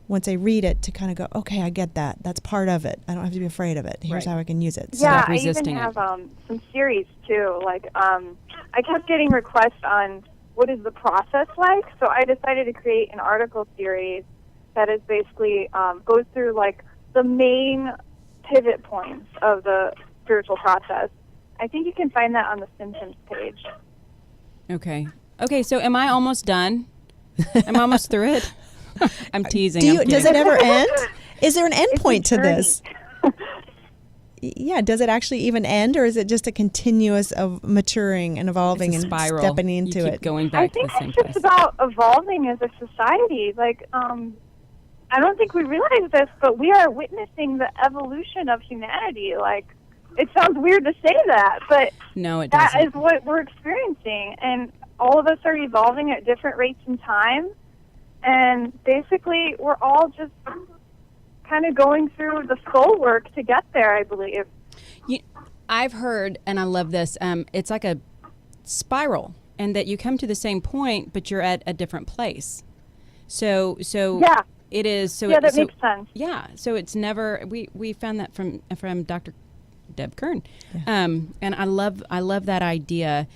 once they read it to kind of go, okay, I get that. That's part of it. I don't have to be afraid of it. Here's how I can use it. Yeah, I even have some series too. Like I kept getting requests on what is the process like, so I decided to create an article series that is basically goes through like the main pivot points of the spiritual process. I think you can find that on the symptoms page. Okay. Okay, so am I almost done? Am I almost through it? I'm teasing. Does it ever end? Is there an end point to this? Yeah, does it actually even end, or is it just a continuous of maturing and evolving and spiral. Stepping into you keep it? Going back to the same I think place. it's just about evolving as a society. Like, I don't think we realize this, but we are witnessing the evolution of humanity. Like, it sounds weird to say that, but no, it doesn't. That is what we're experiencing, and all of us are evolving at different rates in time. And basically, we're all just kind of going through the soul work to get there, I believe. I've heard, and I love this, it's like a spiral, and that you come to the same point, but you're at a different place. So yeah. It is. So yeah, that makes sense. Yeah, so it's never, we found that from Dr. Deb Kern. Yeah. And I love that idea.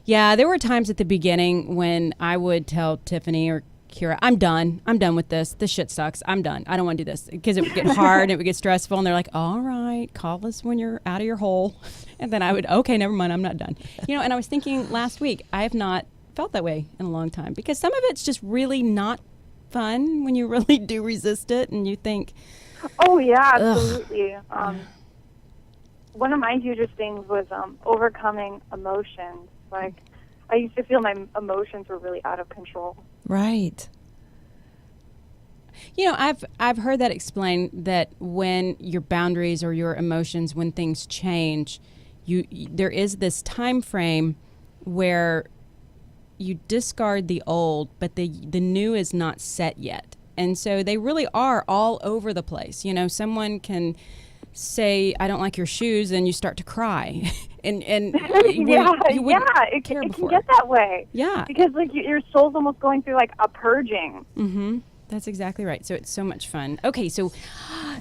Yeah, there were times at the beginning when I would tell Tiffany or Kira, I'm done with this. This shit sucks. I'm done. I don't want to do this. Because it would get hard and it would get stressful. And they're like, all right, call us when you're out of your hole. And then I would, okay, never mind. I'm not done. And I was thinking last week, I have not felt that way in a long time. Because some of it's just really not fun when you really do resist it and you think. Oh, yeah, absolutely. One of my hugest things was overcoming emotions. Like, I used to feel my emotions were really out of control. Right. I've heard that explained that when your boundaries or your emotions, when things change, there is this time frame where you discard the old, but the new is not set yet. And so they really are all over the place. You know, someone can say, I don't like your shoes, and you start to cry. and it can get that way. Yeah. Because like your soul's almost going through like a purging. Mm-hmm. That's exactly right. So it's so much fun. Okay, so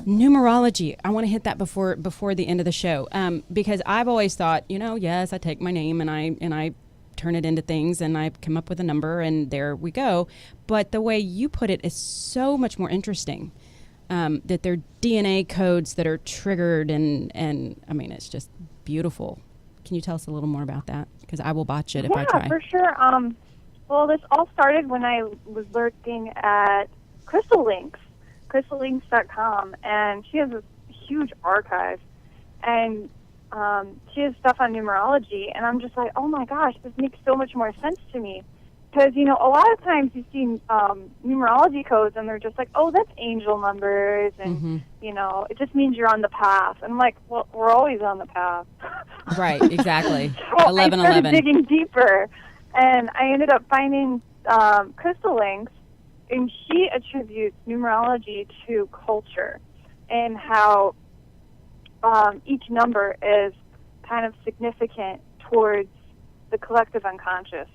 numerology. I want to hit that before the end of the show, because I've always thought, you know, yes, I take my name and I turn it into things and I come up with a number and there we go. But the way you put it is so much more interesting. That they're DNA codes that are triggered and I mean, it's just beautiful. Can you tell us a little more about that? Because I will botch it if I try. Yeah, for sure. Well, this all started when I was working at crystallinks.com, and she has this huge archive, and she has stuff on numerology, and I'm just like, oh my gosh, this makes so much more sense to me. Because, you know, a lot of times you see numerology codes, and they're just like, oh, that's angel numbers, and, you know, it just means you're on the path. And I'm like, well, we're always on the path. Right, exactly. So 11, I started 11. digging deeper, and I ended up finding Crystal Links, and she attributes numerology to culture and how each number is kind of significant towards the collective unconscious.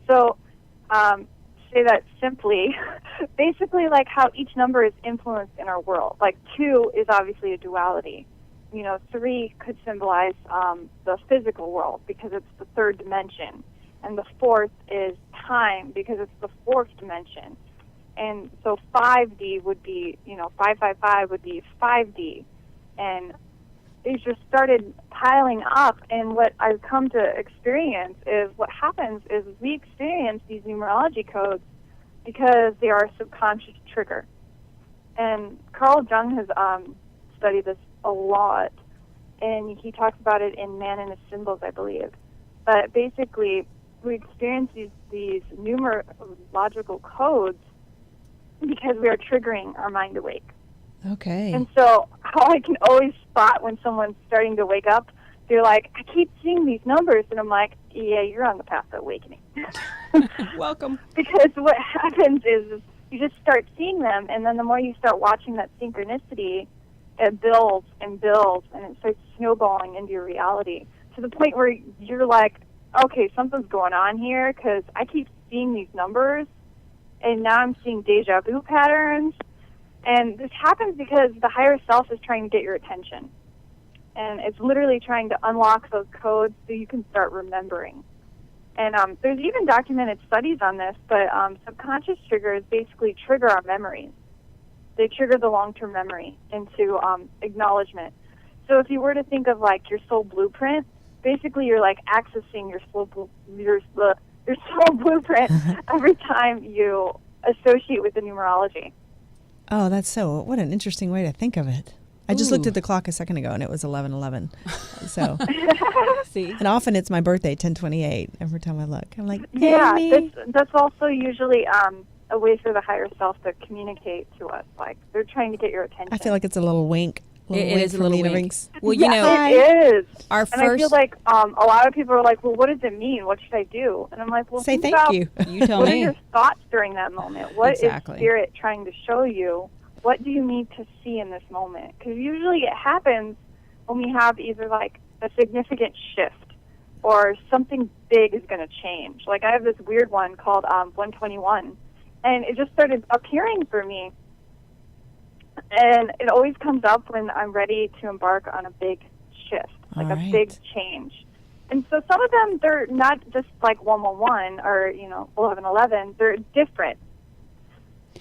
So, say that simply, basically like how each number is influenced in our world. Like 2 is obviously a duality. You know, 3 could symbolize the physical world because it's the 3rd dimension. And the 4th is time because it's the 4th dimension. And so 5D would be, you know, 555 would be 5D. And these just started piling up, and what I've come to experience is what happens is we experience these numerology codes because they are a subconscious trigger. And Carl Jung has studied this a lot, and he talks about it in Man and His Symbols, I believe. But basically, we experience these numerological codes because we are triggering our mind awake. Okay. And so how I can always spot when someone's starting to wake up, they're like, I keep seeing these numbers, and I'm like, yeah, you're on the path to awakening. Welcome. Because what happens is you just start seeing them, and then the more you start watching that synchronicity, it builds, and it starts snowballing into your reality to the point where you're like, okay, something's going on here because I keep seeing these numbers, and now I'm seeing deja vu patterns. And this happens because the higher self is trying to get your attention. And it's literally trying to unlock those codes so you can start remembering. And there's even documented studies on this, but subconscious triggers basically trigger our memories. They trigger the long-term memory into acknowledgement. So if you were to think of like your soul blueprint, basically you're like accessing your soul blueprint every time you associate with the numerology. Oh, what an interesting way to think of it. I just looked at the clock a second ago, and it was 11:11. So, see, and often it's my birthday, 10:28. Every time I look, I'm like, yeah, Amy. that's also usually a way for the higher self to communicate to us. Like they're trying to get your attention. I feel like it's a little wink. It is a little wink. Well, you yeah, know, it is. Our and first, I feel like a lot of people are like, well, what does it mean? What should I do? And I'm like, well, say think thank about you. You tell what me. are your thoughts during that moment? What is Spirit trying to show you? What do you need to see in this moment? Because usually it happens when we have either like a significant shift or something big is going to change. Like I have this weird one called 121, and it just started appearing for me. And it always comes up when I'm ready to embark on a big shift, like a big change. And so some of them, they're not just like 111 or, 1111. They're different.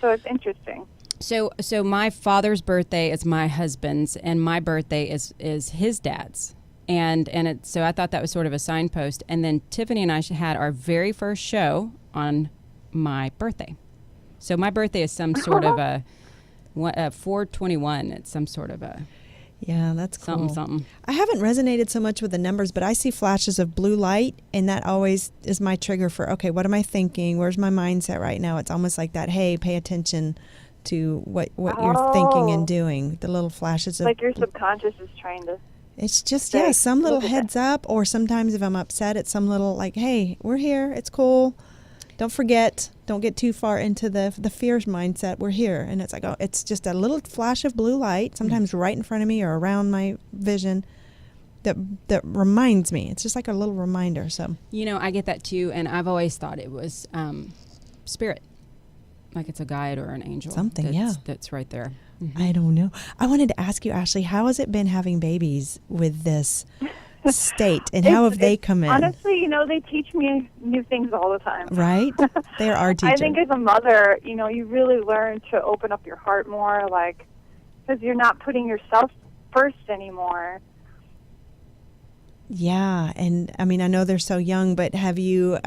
So it's interesting. So my father's birthday is my husband's, and my birthday is his dad's. So I thought that was sort of a signpost. And then Tiffany and I had our very first show on my birthday. So my birthday is some sort of a 421. It's some sort of a that's cool. Something. I haven't resonated so much with the numbers, but I see flashes of blue light, and that always is my trigger for, okay, what am I thinking? Where's my mindset right now? It's almost like that, hey, pay attention to what you're thinking and doing. The little flashes of... Like your subconscious is trying to... It's just, some little heads up, or sometimes if I'm upset, it's some little like, hey, we're here, it's cool. don't forget, don't get too far into the fear mindset. We're here. And it's like, oh, it's just a little flash of blue light, sometimes right in front of me or around my vision, that reminds me. It's just like a little reminder. So, I get that too. And I've always thought it was spirit, like it's a guide or an angel. Something, that's right there. I don't know. I wanted to ask you, Ashley, how has it been having babies with this state, and how have they come in? Honestly, they teach me new things all the time. Right? They're our teacher. I think as a mother, you really learn to open up your heart more, because you're not putting yourself first anymore. Yeah, and I mean, I know they're so young, but do you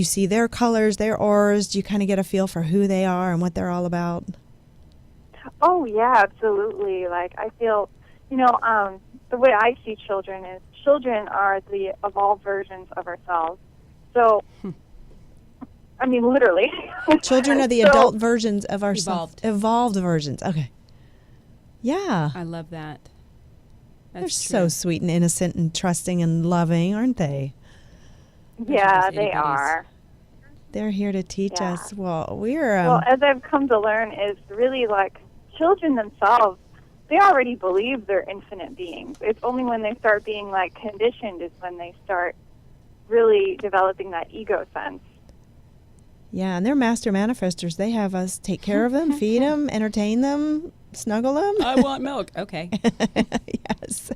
see their colors, their auras? Do you kind of get a feel for who they are and what they're all about? Oh, yeah, absolutely. I feel, the way I see children is children are the evolved versions of ourselves. So, I mean, literally. Children are the adult versions of ourselves. Evolved versions. Okay. Yeah. I love that. They're so sweet and innocent and trusting and loving, aren't they? Yeah, they are. They're here to teach us. Well, well, as I've come to learn, is really children themselves, they already believe they're infinite beings. It's only when they start being conditioned is when they start really developing that ego sense. Yeah, and they're master manifestors. They have us take care of them, feed them, entertain them, snuggle them. I want milk. Okay. Yes.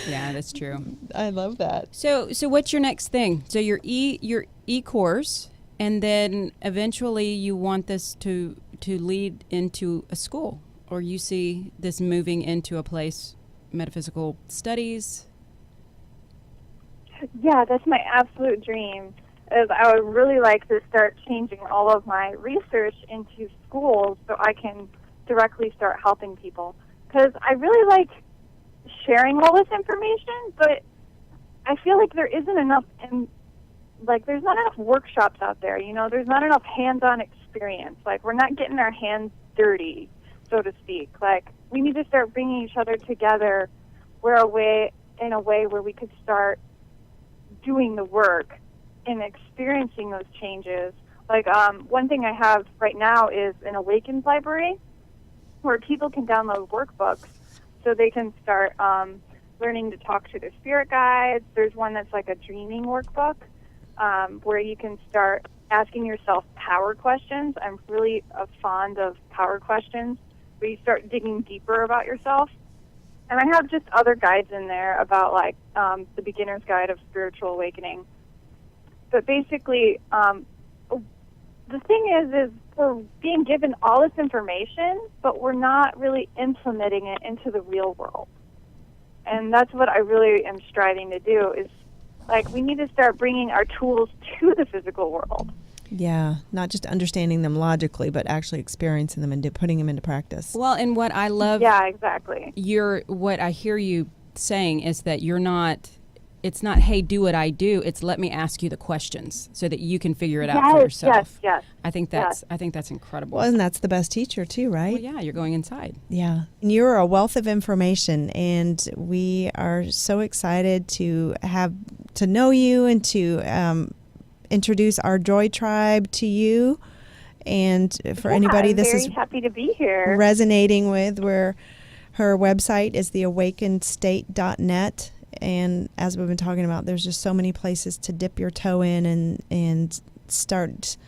Yeah, that's true. I love that. So what's your next thing? So your e-course, and then eventually you want this to lead into a school, or you see this moving into a place, metaphysical studies? Yeah, that's my absolute dream. Is I would really like to start changing all of my research into schools so I can directly start helping people. Because I really like sharing all this information, but I feel like there isn't enough, there's not enough workshops out there. There's not enough hands-on experience. We're not getting our hands dirty, so to speak. We need to start bringing each other together in a way where we could start doing the work and experiencing those changes. One thing I have right now is an Awakens library where people can download workbooks so they can start learning to talk to their spirit guides. There's one that's a dreaming workbook where you can start asking yourself power questions. I'm really fond of power questions where you start digging deeper about yourself. And I have just other guides in there about the beginner's guide of spiritual awakening. But basically, the thing is we're being given all this information, but we're not really implementing it into the real world. And that's what I really am striving to do is, we need to start bringing our tools to the physical world. Yeah, not just understanding them logically, but actually experiencing them and putting them into practice. Well, and what I love... Yeah, exactly. What I hear you saying is that it's not, hey, do what I do. It's let me ask you the questions so that you can figure it out for yourself. Yes. I think that's incredible. Well, and that's the best teacher too, right? Well, yeah, you're going inside. Yeah. And you're a wealth of information, and we are so excited to know you and to introduce our Joy Tribe to you. And for anybody this is happy to be here. Resonating with, where her website is theawakenedstate.net. And as we've been talking about, there's just so many places to dip your toe in and start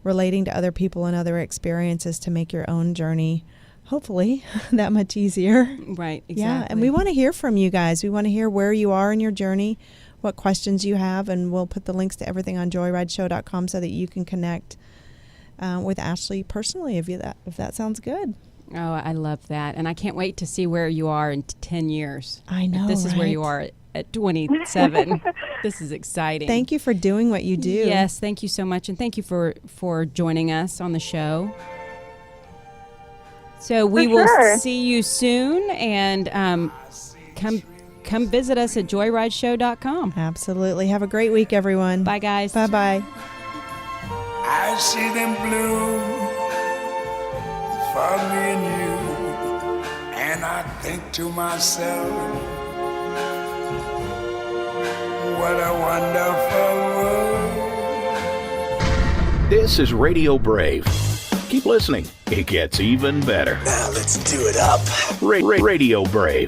relating to other people and other experiences to make your own journey, hopefully, that much easier. Right, exactly. Yeah, and we want to hear from you guys. We want to hear where you are in your journey, what questions you have, and we'll put the links to everything on JoyRideShow.com so that you can connect with Ashley personally, if that sounds good. Oh, I love that. And I can't wait to see where you are in 10 years. I know, This is where you are at 27. This is exciting. Thank you for doing what you do. Yes, thank you so much. And thank you for joining us on the show. So we will see you soon. And come visit us at JoyRideShow.com. Absolutely. Have a great week, everyone. Bye, guys. Bye-bye. I see them blue for me and you, and I think to myself, what a wonderful world. This is Radio Brave. Keep listening. It gets even better. Now let's do it up. Radio Brave.